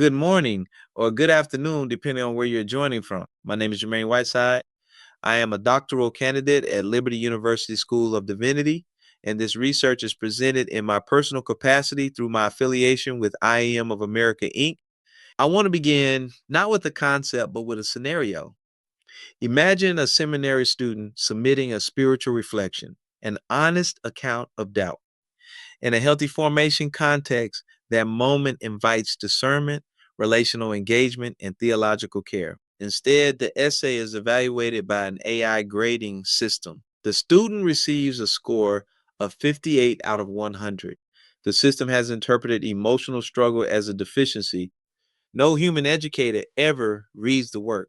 good morning, or good afternoon, depending on where you're joining from. My name is Jermaine Whiteside. I am a doctoral candidate at Liberty University School of Divinity, and this research is presented in my personal capacity through my affiliation with IAM of America, Inc. I want to begin not with a concept, but with a scenario. Imagine a seminary student submitting a spiritual reflection, an honest account of doubt. In a healthy formation context, that moment invites discernment, relational engagement, and theological care. Instead, the essay is evaluated by an AI grading system. The student receives a score of 58 out of 100. The system has interpreted emotional struggle as a deficiency. No human educator ever reads the work.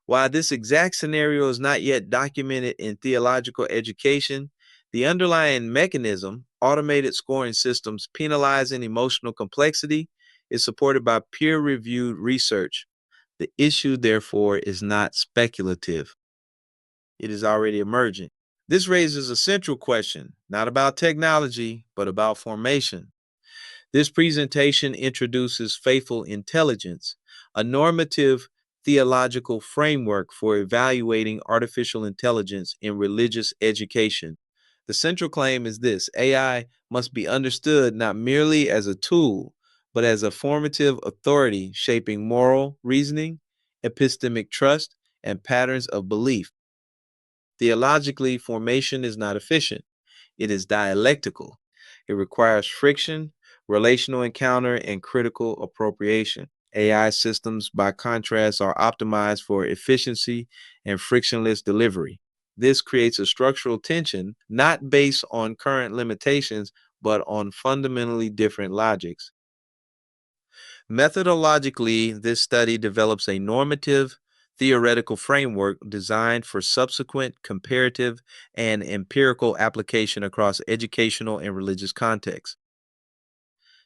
While this exact scenario is not yet documented in theological education, the underlying mechanism, automated scoring systems penalizing emotional complexity, is supported by peer reviewed research. The issue, therefore, is not speculative, it is already emergent. This raises a central question, not about technology, but about formation. This presentation introduces faithful intelligence, a normative theological framework for evaluating artificial intelligence in religious education. The central claim is this: AI must be understood not merely as a tool, but as a formative authority shaping moral reasoning, epistemic trust, and patterns of belief. Theologically, formation is not efficient, it is dialectical. It requires friction, relational encounter, and critical appropriation. AI systems, by contrast, are optimized for efficiency and frictionless delivery. This creates a structural tension not based on current limitations, but on fundamentally different logics. Methodologically, this study develops a normative theoretical framework designed for subsequent comparative and empirical application across educational and religious contexts.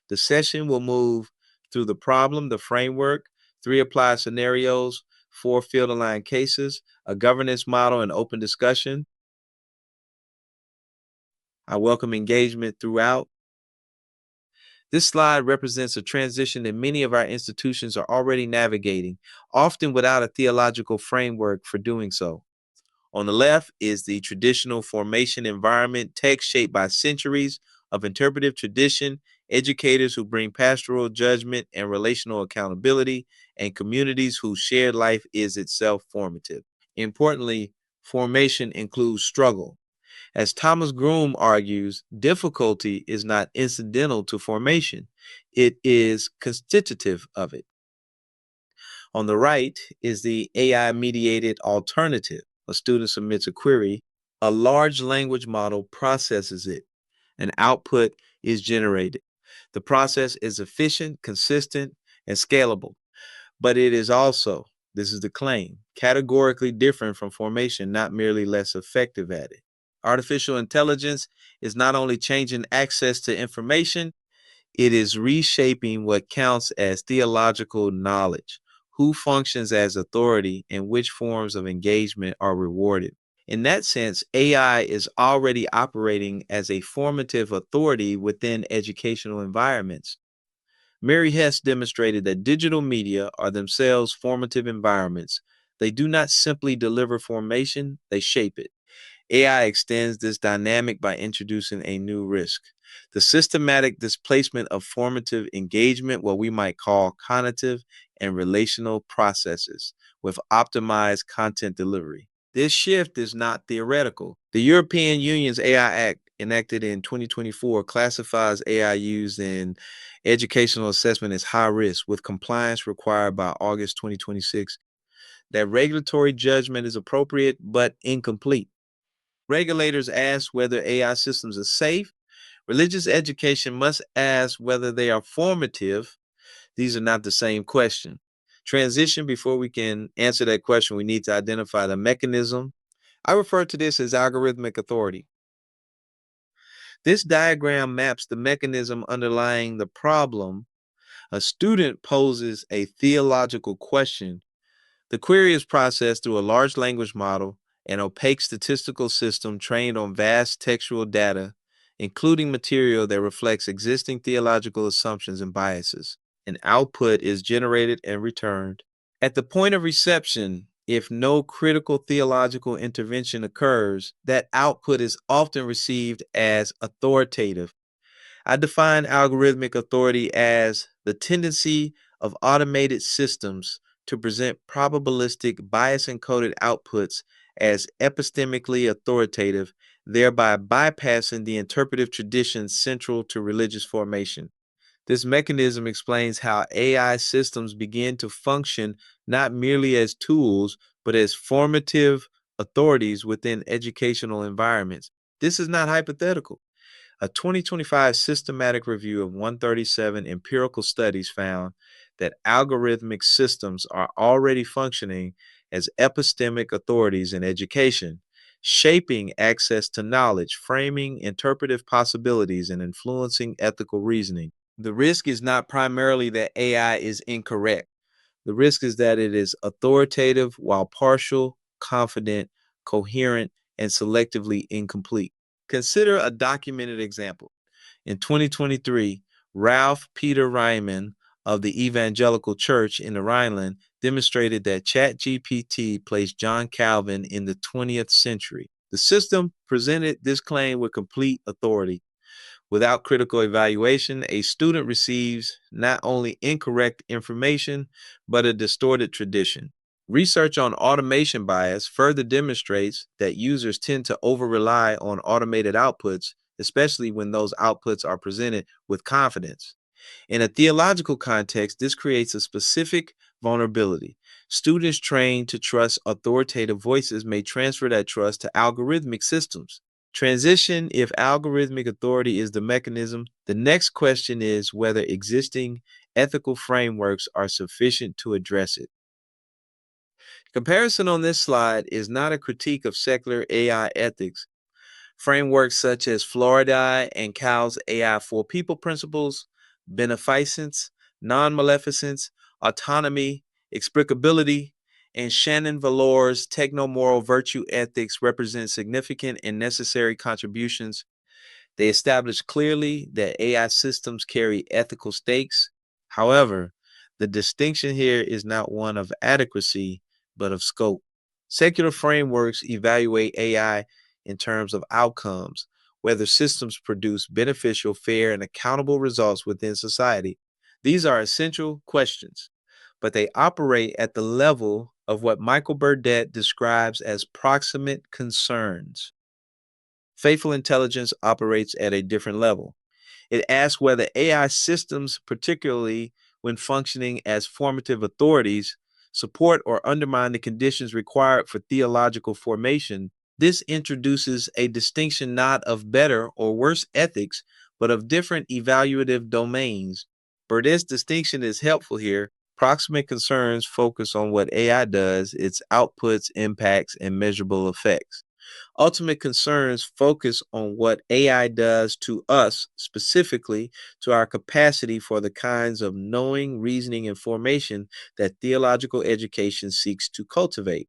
The session will move through the problem, the framework, three applied scenarios, four field aligned cases, a governance model, and open discussion. I welcome engagement throughout. This slide represents a transition that many of our institutions are already navigating, often without a theological framework for doing so. On the left is the traditional formation environment, text shaped by centuries of interpretive tradition, educators who bring pastoral judgment and relational accountability, and communities whose shared life is itself formative. Importantly, formation includes struggle. As Thomas Groom argues, difficulty is not incidental to formation, it is constitutive of it. On the right is the AI-mediated alternative. A student submits a query, a large language model processes it, an output is generated. The process is efficient, consistent, and scalable, but it is also, this is the claim, categorically different from formation, not merely less effective at it. Artificial intelligence is not only changing access to information, it is reshaping what counts as theological knowledge, who functions as authority, and which forms of engagement are rewarded. In that sense, AI is already operating as a formative authority within educational environments. Mary Hess demonstrated that digital media are themselves formative environments. They do not simply deliver formation, they shape it. AI extends this dynamic by introducing a new risk: the systematic displacement of formative engagement, what we might call cognitive and relational processes, with optimized content delivery. This shift is not theoretical. The European Union's AI Act, enacted in 2024, classifies AI used in educational assessment as high risk, with compliance required by August 2026. That regulatory judgment is appropriate but incomplete. Regulators ask whether AI systems are safe. Religious education must ask whether they are formative. These are not the same question. Transition: before we can answer that question, we need to identify the mechanism. I refer to this as algorithmic authority. This diagram maps the mechanism underlying the problem. A student poses a theological question. The query is processed through a large language model, an opaque statistical system trained on vast textual data, including material that reflects existing theological assumptions and biases. An output is generated and returned. At the point of reception, if no critical theological intervention occurs, that output is often received as authoritative. I define algorithmic authority as the tendency of automated systems to present probabilistic bias encoded outputs as epistemically authoritative, thereby bypassing the interpretive traditions central to religious formation. This mechanism explains how AI systems begin to function not merely as tools, but as formative authorities within educational environments. This is not hypothetical. A 2025 systematic review of 137 empirical studies found that algorithmic systems are already functioning as epistemic authorities in education, shaping access to knowledge, framing interpretive possibilities, and influencing ethical reasoning. The risk is not primarily that AI is incorrect. The risk is that it is authoritative while partial, confident, coherent, and selectively incomplete. Consider a documented example. In 2023, Ralph Peter Ryman of the Evangelical Church in the Rhineland demonstrated that ChatGPT placed John Calvin in the 20th century. The system presented this claim with complete authority. Without critical evaluation, a student receives not only incorrect information, but a distorted tradition. Research on automation bias further demonstrates that users tend to over rely on automated outputs, especially when those outputs are presented with confidence. In a theological context, this creates a specific vulnerability. Students trained to trust authoritative voices may transfer that trust to algorithmic systems. Transition: if algorithmic authority is the mechanism, the next question is whether existing ethical frameworks are sufficient to address it. Comparison on this slide is not a critique of secular AI ethics. Frameworks such as Florida and Cal's AI for People principles, beneficence, non-maleficence, autonomy, explicability, and Shannon Valor's techno-moral virtue ethics represent significant and necessary contributions. They establish clearly that AI systems carry ethical stakes. However, the distinction here is not one of adequacy, but of scope. Secular frameworks evaluate AI in terms of outcomes, whether systems produce beneficial, fair, and accountable results within society. These are essential questions, but they operate at the level of what Michael Burdett describes as proximate concerns. Faithful intelligence operates at a different level. It asks whether AI systems, particularly when functioning as formative authorities, support or undermine the conditions required for theological formation. This introduces a distinction not of better or worse ethics, but of different evaluative domains. Burdett's distinction is helpful here. Proximate concerns focus on what AI does, its outputs, impacts, and measurable effects. Ultimate concerns focus on what AI does to us, specifically to our capacity for the kinds of knowing, reasoning, and formation that theological education seeks to cultivate.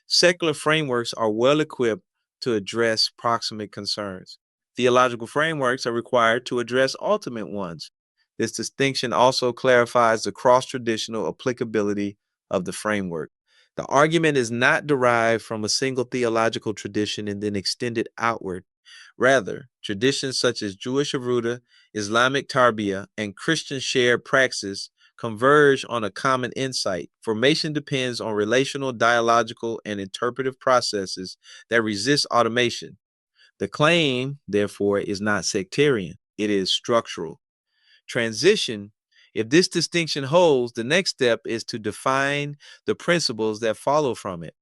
Secular frameworks are well equipped to address proximate concerns. Theological frameworks are required to address ultimate ones. This distinction also clarifies the cross traditional applicability of the framework. The argument is not derived from a single theological tradition and then extended outward. Rather, traditions such as Jewish Aruda, Islamic Tarbiyah, and Christian shared praxis converge on a common insight. Formation depends on relational, dialogical, and interpretive processes that resist automation. The claim, therefore, is not sectarian, it is structural. Transition: if this distinction holds, the next step is to define the principles that follow from it.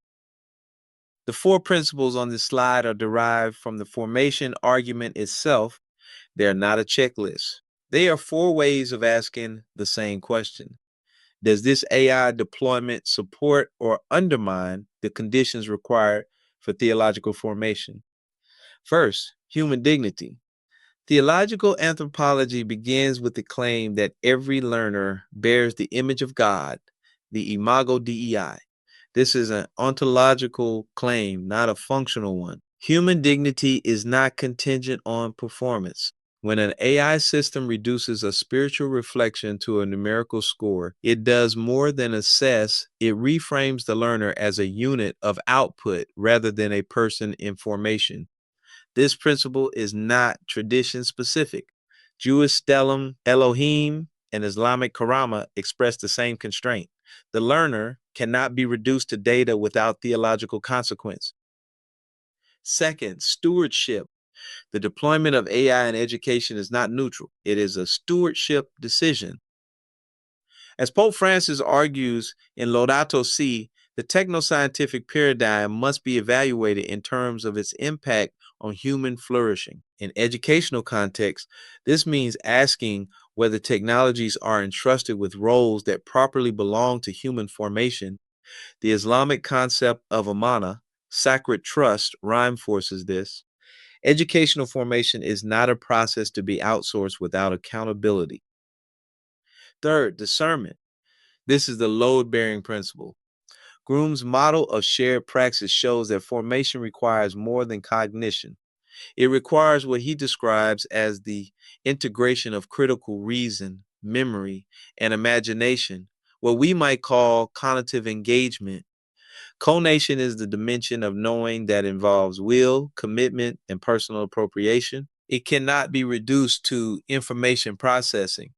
The four principles on this slide are derived from the formation argument itself. They are not a checklist. They are four ways of asking the same question. Does this AI deployment support or undermine the conditions required for theological formation? First, human dignity. Theological anthropology begins with the claim that every learner bears the image of God, the imago Dei. This is an ontological claim, not a functional one. Human dignity is not contingent on performance. When an AI system reduces a spiritual reflection to a numerical score, it does more than assess, it reframes the learner as a unit of output rather than a person in formation. This principle is not tradition specific. Jewish stellum Elohim and Islamic Karama express the same constraint. The learner cannot be reduced to data without theological consequence. Second, stewardship. The deployment of AI in education is not neutral. It is a stewardship decision. As Pope Francis argues in Laudato Si, the technoscientific paradigm must be evaluated in terms of its impact on human flourishing. In educational context, this means asking whether technologies are entrusted with roles that properly belong to human formation. The Islamic concept of amana, sacred trust, reinforces this. Educational formation is not a process to be outsourced without accountability. Third, discernment. This is the load-bearing principle. Groom's model of shared praxis shows that formation requires more than cognition. It requires what he describes as the integration of critical reason, memory, and imagination, what we might call cognitive engagement. Conation is the dimension of knowing that involves will, commitment, and personal appropriation. It cannot be reduced to information processing.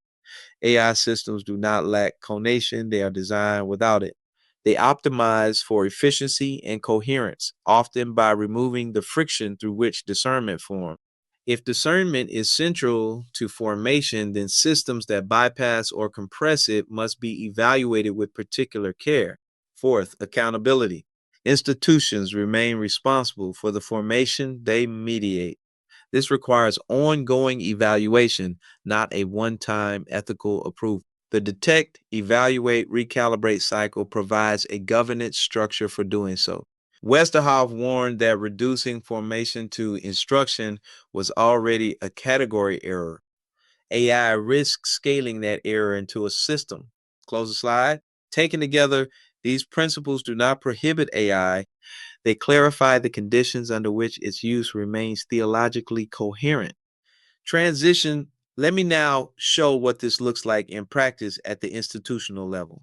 AI systems do not lack conation, they are designed without it. They optimize for efficiency and coherence, often by removing the friction through which discernment forms. If discernment is central to formation, then systems that bypass or compress it must be evaluated with particular care. Fourth, accountability. Institutions remain responsible for the formation they mediate. This requires ongoing evaluation, not a one-time ethical approval. The detect, evaluate, recalibrate cycle provides a governance structure for doing so. Westerhoff warned that reducing formation to instruction was already a category error. AI risks scaling that error into a system. Close the slide. Taken together, these principles do not prohibit AI. They clarify the conditions under which its use remains theologically coherent. Transition. Let me now show what this looks like in practice at the institutional level.